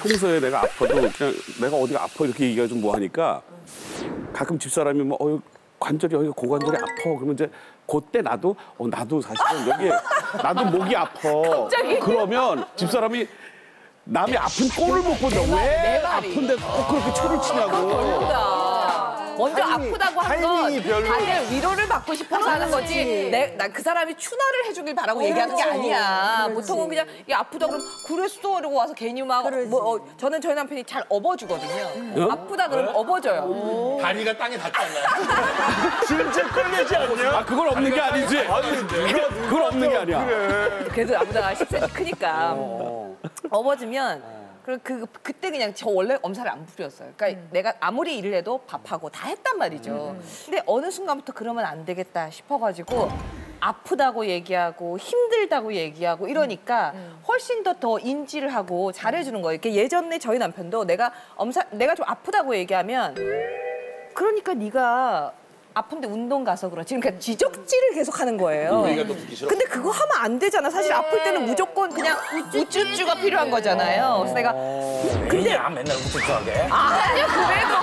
평소에 내가 아파도 그냥 내가 어디가 아파 이렇게 얘기가 좀 뭐하니까 가끔 집사람이 뭐 관절이 여기가 고관절이 아파 그러면 이제 그때 나도 사실은 여기 나도 목이 아파. 갑자기? 그러면 집사람이 남이 아픈 꼴을 못 본다. 왜 아픈데 꼭 그렇게 초를 치냐고. 먼저 아프다고 한 건 다들 위로를 받고 싶어서 하는 거지. 나 그 사람이 추나를 해주길 바라고 얘기하는 게 아니야. 보통은 그냥 아프다 그러면 그랬어 이러고 와서 괜히 막 저는 저희 남편이 잘 업어주거든요. 아프다 그러면 업어줘요. 다리가 땅에 닿잖아요. 진짜 끌리지 않냐? 아 그건 없는 게 아니지. 그건 없는 게 아니야. 그래도 나보다 10cm 크니까 업어주면 그때 그냥 저 원래 엄살을 안 부렸어요. 그러니까 내가 아무리 일을 해도 밥하고 다 했단 말이죠. 근데 어느 순간부터 그러면 안 되겠다 싶어가지고 아프다고 얘기하고 힘들다고 얘기하고 이러니까 훨씬 더 인지를 하고 잘해주는 거예요. 예전에 저희 남편도 내가 좀 아프다고 얘기하면 그러니까 네가 아픈데 운동 가서 그렇지. 그러니까 지적질을 계속 하는 거예요. 근데 그거 하면 안 되잖아. 사실 아플 때는 무조건 그냥 우쭈쭈가 필요한 거잖아요. 그래서 내가 근데 맨날 우쭈쭈하게. 아니야 그래도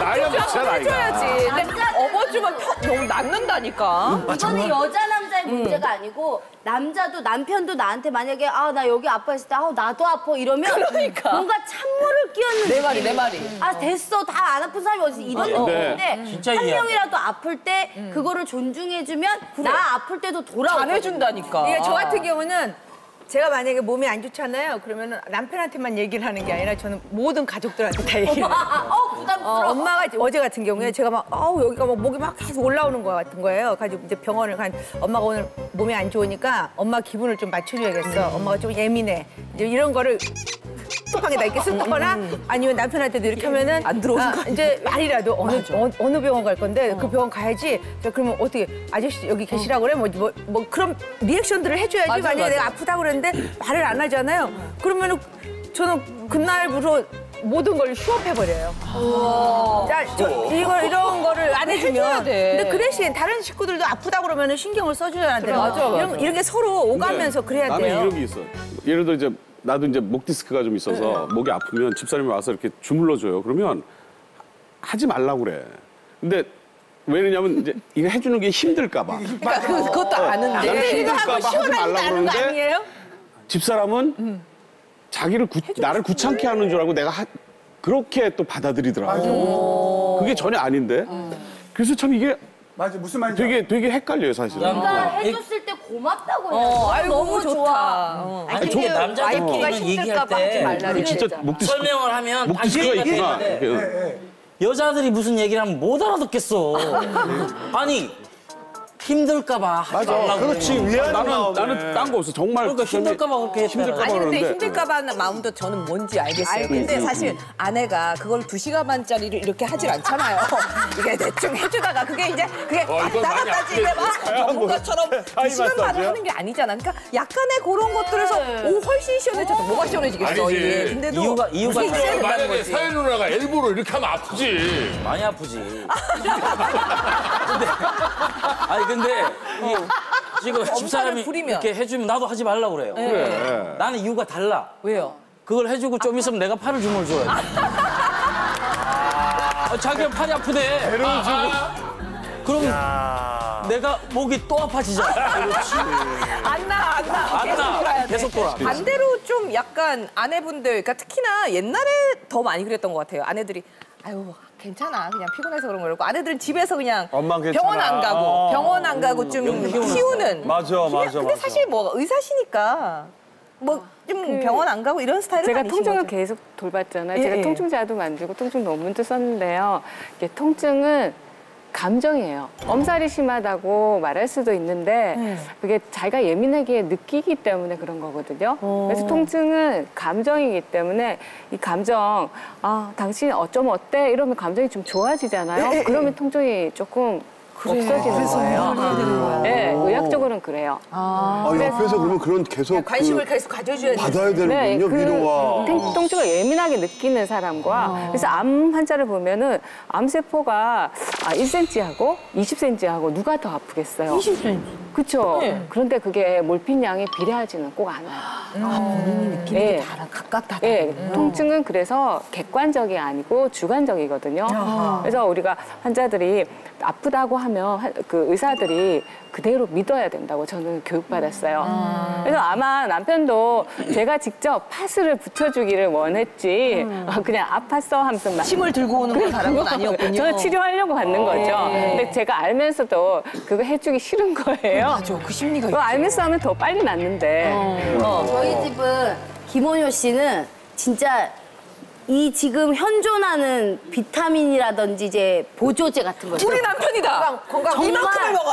나이가 먹자 나이가. 해줘야지. 근데 업어주면 너무 낫는다니까. 이거는 여자 남자의 문제가 아니고 남자도 남편도 나한테 만약에 나 여기 아파했을 때 나도 아파 이러면 그러니까. 뭔가 찬물을 끼얹는 내 말이. 됐어 다 안 아픈 사람이 어디 이런 건데 진짜 한 이해하네. 명이라도 아플 때 그거를 존중해주면 나 아플 때도 돌아오고 잘해준다니까. 이게 저 같은 경우는 제가 만약에 몸이 안 좋잖아요. 그러면 남편한테만 얘기를 하는 게 아니라 저는 모든 가족들한테 다 얘기를 해요. 부담스러워. 엄마가 어제 같은 경우에 제가 막 여기가 막 목이 막 계속 올라오는 거 같은 거예요. 가지고 이제 병원을 간 엄마가 오늘 몸이 안 좋으니까 엄마 기분을 좀 맞춰줘야겠어. 엄마가 좀 예민해. 이제 이런 거를 톡방에다 이렇게 쓰거나 아니면 남편한테도 이렇게 하면은 안 들어오는 거 이제 말이라도 어느 병원 갈 건데 그 병원 가야지. 자, 그러면 어떻게 아저씨 여기 계시라고 그래? 뭐 그런 리액션들을 해줘야지. 만약에 내가 아프다고 그랬는데 말을 안 하잖아요. 그러면은 저는 그날부터 모든 걸 휴업해버려요. 자, 이런 거를 안 해주면. 근데 그 대신 다른 식구들도 아프다고 그러면 신경을 써줘야 돼요. 맞아. 이런 게 서로 오가면서 그래야 나는 돼요. 이런 게 있어. 예를 들어 이제 나도 이제 목 디스크가 좀 있어서 목이 아프면 집사람이 와서 이렇게 주물러줘요. 그러면 하지 말라고 그래. 근데 왜냐면 이제 이거 해주는 게 힘들까 봐. 그러니까 그것도 아는데. 힘들까 봐 하지 말라고 그러는데 아니에요? 집사람은 나를 귀찮게 하는 줄 알고 내가 그렇게 또 받아들이더라고. 그게 전혀 아닌데. 그래서 참 이게 맞아, 무슨 말인지 되게 헷갈려요, 사실은. 내가 해줬을 때 고맙다고 아이고 너무 좋다. 아니, 저게 남자들끼리는 얘기할 때 진짜 목 디스크, 설명을 하면 목 디스크가 다 이해가 있구나. 되는데 여자들이 무슨 얘기를 하면 못 알아듣겠어. 아니 힘들까 봐 하지 말라고. 그렇지, 위안이 나는 딴 거 없어. 정말. 그러니까 힘들까 봐 그렇게 했잖아. 힘들까 봐 아니 근데 그러는데. 힘들까 봐 하는 마음도 저는 뭔지 알겠어요. 근데 사실 아내가 그걸 2시간만짜리를 이렇게 하질 않잖아요. 이게 대충 해주다가 그게 이건 왔다 많이 갔다 이게 막 전문가처럼 2시간 반을 하는 게 아니잖아. 그러니까 약간의 그런 것들에서 훨씬 시원해져도 뭐가 시원해지겠어. 아니지. 이게. 근데도 이유가 그게 있어야 된다는 만약에 거지. 사연 누나가 일부러 이렇게 하면 아프지. 많이 아프지. 근데 지금 집사람이 부리면. 이렇게 해주면 나도 하지 말라고 그래요. 그래. 나는 이유가 달라. 왜요? 그걸 해주고 좀 있으면 내가 팔을 주물줘야 돼. 자기가 팔이 아프대. 그럼 내가 목이 또 아파지잖아. 안 나. 계속 돌아. 반대로 좀 약간 아내분들, 그러니까 특히나 옛날에 더 많이 그랬던 것 같아요. 아내들이 아유 괜찮아 그냥 피곤해서 그런 거라고. 아내들은 집에서 그냥 엄마 괜찮아. 병원 안 가고 좀 키우는. 맞아. 근데 사실 뭐 의사시니까 뭐 좀 병원 안 가고 이런 스타일은 제가 아니신 통증을 거죠? 계속 돌봤잖아요. 예, 제가 예. 통증자도 만들고 통증 논문도 썼는데요. 이게 통증은 감정이에요. 엄살이 심하다고 말할 수도 있는데 그게 자기가 예민하게 느끼기 때문에 그런 거거든요. 그래서 통증은 감정이기 때문에 이 감정, 당신 어쩌면 어때? 이러면 감정이 좀 좋아지잖아요. 그러면 통증이 조금 없어지는 거예요. 네, 의학적으로는 그래요. 옆에서 그러면 그런 계속 관심을 계속 가져줘야 돼. 받아야 되는군요, 위로와. 통증을 예민하게 느끼는 사람과 그래서 암 환자를 보면은 암세포가 1cm하고 20cm하고 누가 더 아프겠어요? 20cm. 그렇죠. 그런데 그게 몰핀 양이 비례하지는 꼭 않아요. 본인이 느끼는 네. 게 각각 다 네, 통증은 그래서 객관적이 아니고 주관적이거든요. 그래서 우리가 환자들이 아프다고 하면 그 의사들이 그대로 믿어야 된다고 저는 교육받았어요. 그래서 아마 남편도 제가 직접 파스를 붙여주기를 원했지 그냥 아팠어 하면서 막 침을 들고 오는 걸 바란 건 아니었군요. 저는 치료하려고 받는 거죠. 근데 제가 알면서도 그거 해주기 싫은 거예요. 맞아, 그 심리가 그거 알면서 하면 더 빨리 낫는데. 저희 집은 김원효 씨는 진짜 이 지금 현존하는 비타민이라든지 이제 보조제 같은 거 우리 남편이다. 정말 이만큼을 먹어.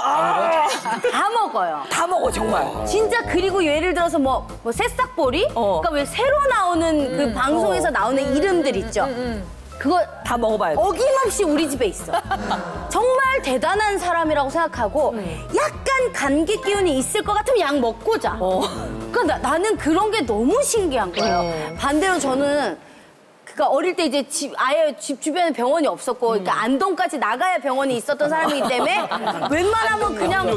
다 먹어요. 다 먹어 정말. 진짜 그리고 예를 들어서 뭐 새싹보리? 그러니까 왜 새로 나오는 그 방송에서 나오는 이름들 있죠. 그거 다 먹어봐야 돼. 어김없이 우리 집에 있어. 정말 대단한 사람이라고 생각하고 약간 감기 기운이 있을 것 같으면 약 먹고 자. 그러니까 나는 그런 게 너무 신기한 거예요. 반대로 저는 그러니까 어릴 때 이제 아예 집 주변에 병원이 없었고 그러니까 안동까지 나가야 병원이 있었던 사람이기 때문에 웬만하면 그냥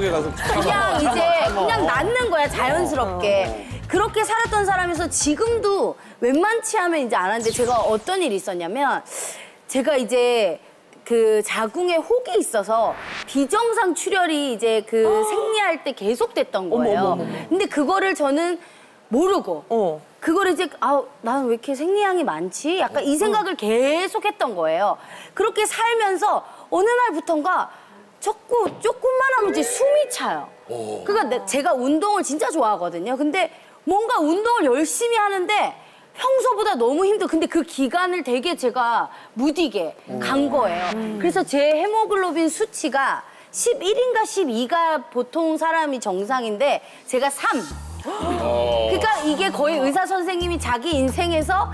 낫는 거야 자연스럽게. 그렇게 살았던 사람에서 지금도 웬만치 하면 이제 안 하는데 제가 어떤 일이 있었냐면 제가 이제 그 자궁에 혹이 있어서 비정상 출혈이 이제 그 생리할 때 계속됐던 거예요. 근데 그거를 저는 모르고 그거를 이제 나는 왜 이렇게 생리량이 많지? 약간 이 생각을 계속 했던 거예요. 그렇게 살면서 어느 날부턴가 조금만 하면 이제 숨이 차요. 그러니까 제가 운동을 진짜 좋아하거든요. 근데 뭔가 운동을 열심히 하는데 평소보다 너무 근데 그 기간을 되게 제가 무디게 간 거예요. 그래서 제 헤모글로빈 수치가 11인가 12가 보통 사람이 정상인데 제가 3. 그러니까 이게 거의 의사 선생님이 자기 인생에서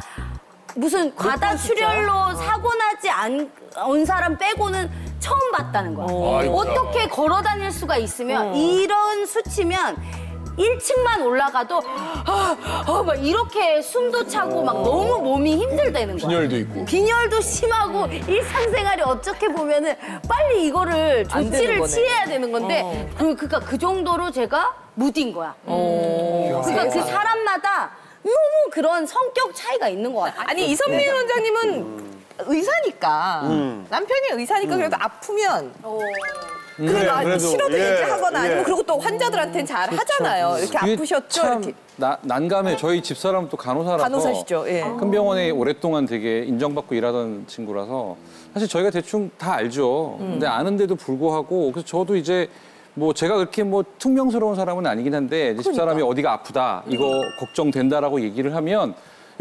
무슨 과다 출혈로 사고 나지 않은 사람 빼고는 처음 봤다는 거야. 어떻게 걸어 다닐 수가 있으면 이런 수치면 1층만 올라가도 막 이렇게 숨도 차고 막 너무 몸이 힘들다는 거야. 빈혈도 있고. 빈혈도 심하고 일상생활이 어떻게 보면은 빨리 이거를 조치를 취해야 되는 건데 그러니까 그 정도로 제가 무딘 거야. 그러니까 그 사람마다 너무 그런 성격 차이가 있는 것 같아. 아니 이선미 원장님은 의사니까 남편이 의사니까 그래도 아프면 그래도 싫어도 얘기하거나 아니면 그리고 또 환자들한테는 잘 하잖아요. 이렇게 아프셨죠? 참 이렇게. 난감해. 저희 집사람은 또 간호사라서 간호사시죠. 예. 큰 병원에 오랫동안 되게 인정받고 일하던 친구라서 사실 저희가 대충 다 알죠. 근데 아는데도 불구하고 그래서 저도 이제 뭐 제가 그렇게 뭐 퉁명스러운 사람은 아니긴 한데 이제 집사람이 어디가 아프다 이거 걱정된다라고 얘기를 하면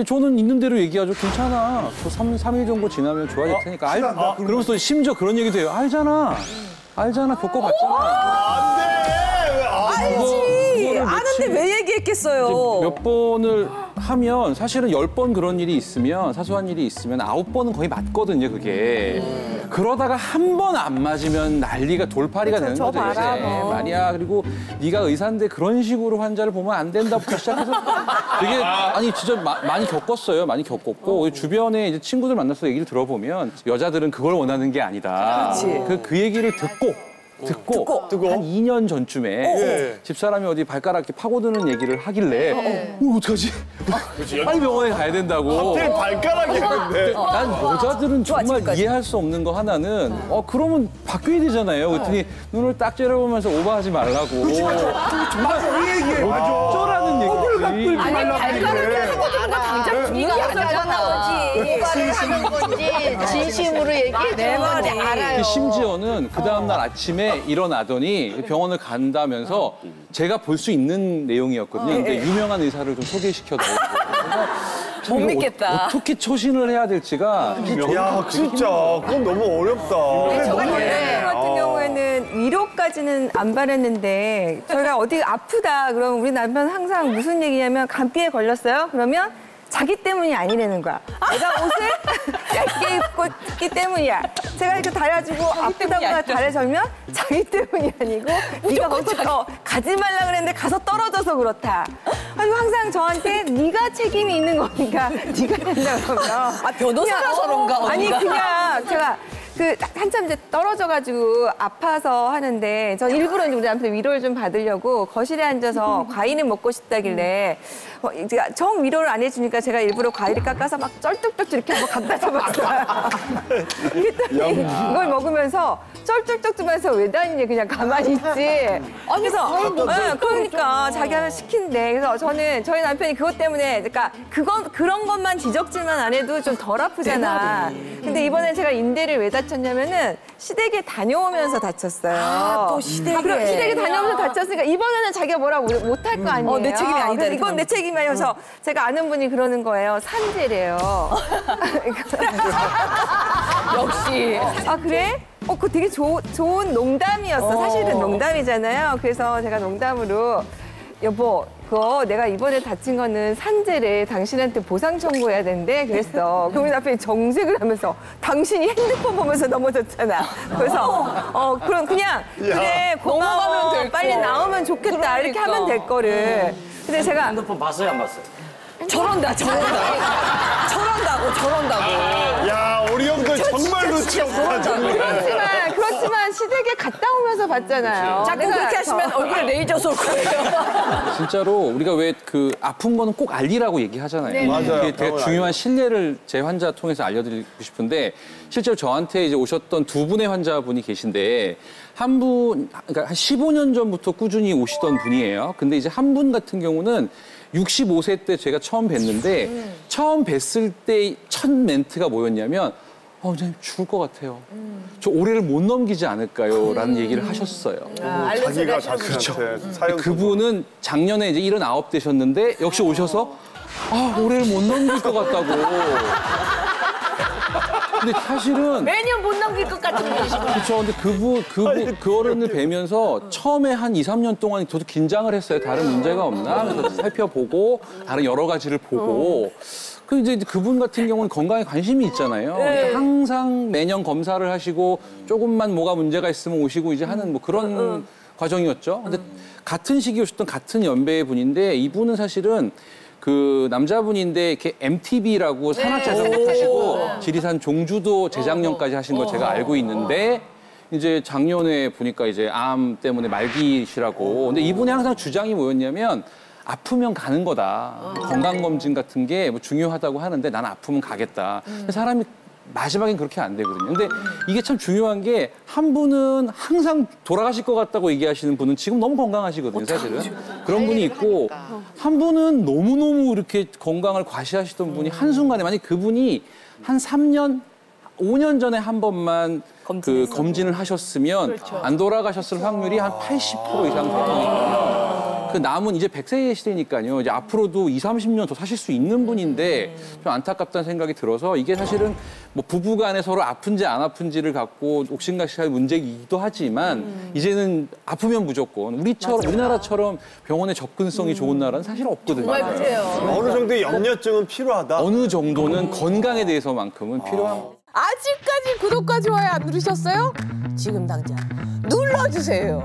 저는 있는 대로 얘기하죠. 괜찮아. 저 3일 정도 지나면 좋아질 테니까. 그러면서 심지어 그런 얘기도 해요. 알잖아. 겪어봤잖아. 알지. 아는데 왜 얘기했겠어요. 몇 번을 하면 사실은 10번 그런 일이 있으면 사소한 일이 있으면 9번은 거의 맞거든요, 그게. 그러다가 한 번 안 맞으면 난리가 돌팔이가 되는 거죠, 이제. 말이야. 그리고 네가 의사인데 그런 식으로 환자를 보면 안 된다부터 시작해서 되게 진짜 많이 겪었어요. 많이 겪었고 주변에 이제 친구들 만나서 얘기를 들어보면 여자들은 그걸 원하는 게 아니다. 그 얘기를 듣고 한 2년 전쯤에 집사람이 어디 발가락 이렇게 파고드는 얘기를 하길래 어떡하지? 빨리 병원에 가야 된다고. 발가락이었는데. 난 여자들은 정말 이해할 수 없는 거 하나는 그러면 바뀌어야 되잖아요. 그랬더니 눈을 딱 째려보면서 오버하지 말라고. 정말 어쩌라는 얘기지. 아니 발가락을 파고드는 거 당장 분위기가 나오지. 오바를 하는 건지 진심으로 얘기해 내 말이 알아요. 심지어는 그 다음날 아침에 일어나더니 병원을 간다면서 제가 볼 수 있는 내용이었거든요. 근데 유명한 의사를 좀 소개시켜달라고. 못 믿겠다. 어떻게 처신을 해야 될지가. 야, 진짜. 그건 너무 어렵다. 저 같은 경우에는 위로까지는 안 바랬는데 저희가 어디 아프다 그러면 우리 남편 항상 무슨 얘기냐면 감기에 걸렸어요? 그러면 자기 때문이 아니라는 거야. 내가 옷을 얇게 입고 있기 때문이야. 제가 이렇게 다려주고 아프다고 다려절면 자기 때문이 아니고 네가 거기서 가지 말라 그랬는데 가서 떨어져서 그렇다. 그리고 항상 저한테 네가 책임이 있는 거니까 네가 된다 그러면 변호사라서 그런가? 아니 그냥 제가 그 한참 이제 떨어져가지고 아파서 하는데 전 일부러 이제 우리 남편 위로를 좀 받으려고 거실에 앉아서 과일을 먹고 싶다길래 이제 정 위로를 안 해주니까 제가 일부러 과일을 깎아서 막 쩔뚝쩔뚝 이렇게 한번 갖다 줘봤어요. 그랬더니 이걸 먹으면서 쩔뚝쩔뚝하면서 왜 다니니 그냥 가만히 있지. 그래서 그러니까 자기가 시킨대. 그래서 저희 남편이 그것 때문에 그러니까 그런 것만 지적질만 안 해도 좀 덜 아프잖아. 근데 이번에 제가 인대를 왜 다쳤냐면은 시댁에 다녀오면서 다쳤어요. 또 시댁에. 시댁에 다녀오면서 다쳤으니까 이번에는 자기가 뭐라고 못할 거 아니에요. 내 책임이 아니다. 그래서 이건 내 책임이 아니어서 제가 아는 분이 그러는 거예요. 산재래요. 역시. 아 그래? 그거 되게 좋은 농담이었어. 사실은 농담이잖아요. 그래서 제가 농담으로 여보 그거 내가 이번에 다친 거는 산재래. 당신한테 보상 청구해야 된대. 그랬어. 그러면 남편이 정색을 하면서 당신이 핸드폰 보면서 넘어졌잖아. 그래서 그럼 그냥 그래 고마워. 빨리 나오면 좋겠다. 이렇게 하면 될 거를. 근데 제가 핸드폰 봤어요, 안 봤어요? 저런다고. 야, 우리 형들 정말 눈치 없다, 정말. 그렇지만 시댁에 갔다 오면서 봤잖아요. 자꾸 그렇게 하시면 얼굴에 레이저 쏠 거예요. 진짜로 우리가 왜 그 아픈 거는 꼭 알리라고 얘기하잖아요. 네. 맞아요. 그게 되게 중요한 신뢰를 제 환자 통해서 알려드리고 싶은데 실제로 저한테 이제 오셨던 두 분의 환자분이 계신데 한 분, 그러니까 한 15년 전부터 꾸준히 오시던 분이에요. 근데 이제 한 분 같은 경우는 65세 때 제가 처음 뵀는데 처음 뵀을 때 첫 멘트가 뭐였냐면 선생님 죽을 것 같아요. 저 올해를 못 넘기지 않을까요? 라는 얘기를 하셨어요. 자기가 자신한테 사연. 그분은 작년에 이제 79 되셨는데 역시 오셔서 올해를 못 넘길 것 같다고. 근데 사실은 매년 못 넘길 것 같은 분이시고. 그렇죠. 근데 그 어른을 뵈면서 처음에 한 2, 3년 동안 저도 긴장을 했어요. 다른 문제가 없나? 그래서 살펴보고 다른 여러 가지를 보고. 그 이제 그분 같은 경우는 건강에 관심이 있잖아요. 그러니까 항상 매년 검사를 하시고 조금만 뭐가 문제가 있으면 오시고 이제 하는 뭐 그런 과정이었죠. 근데 같은 시기에 오셨던 같은 연배의 분인데 이분은 사실은 그 남자분인데 이렇게 MTB라고 산악자전거 타시고 지리산 종주도 재작년까지 하신 거 제가 알고 있는데 이제 작년에 보니까 이제 암 때문에 말기시라고. 근데 이분이 항상 주장이 뭐였냐면 아프면 가는 거다. 건강검진 같은 게 뭐 중요하다고 하는데 난 아프면 가겠다. 사람이 마지막엔 그렇게 안 되거든요. 근데 이게 참 중요한 게 한 분은 항상 돌아가실 것 같다고 얘기하시는 분은 지금 너무 건강하시거든요, 사실은. 그런 분이 있고 한 분은 너무너무 이렇게 건강을 과시하시던 분이 한순간에 만약 그분이 한 3년, 5년 전에 한 번만 그 검진을 하셨으면 안 돌아가셨을 확률이 한 80% 이상 되니까. 그 남은 이제 100세 시대니까요. 이제 앞으로도 20, 30년 더 사실 수 있는 분인데 좀 안타깝다는 생각이 들어서 이게 사실은 뭐 부부 간에 서로 아픈지 안 아픈지를 갖고 옥신각신할 문제이기도 하지만 이제는 아프면 무조건 우리나라처럼 병원에 접근성이 좋은 나라는 사실 없거든요. 어느 정도의 염려증은 필요하다. 어느 정도는 건강에 대해서만큼은 필요한. 아직까지 구독과 좋아요 안 누르셨어요? 지금 당장 눌러주세요.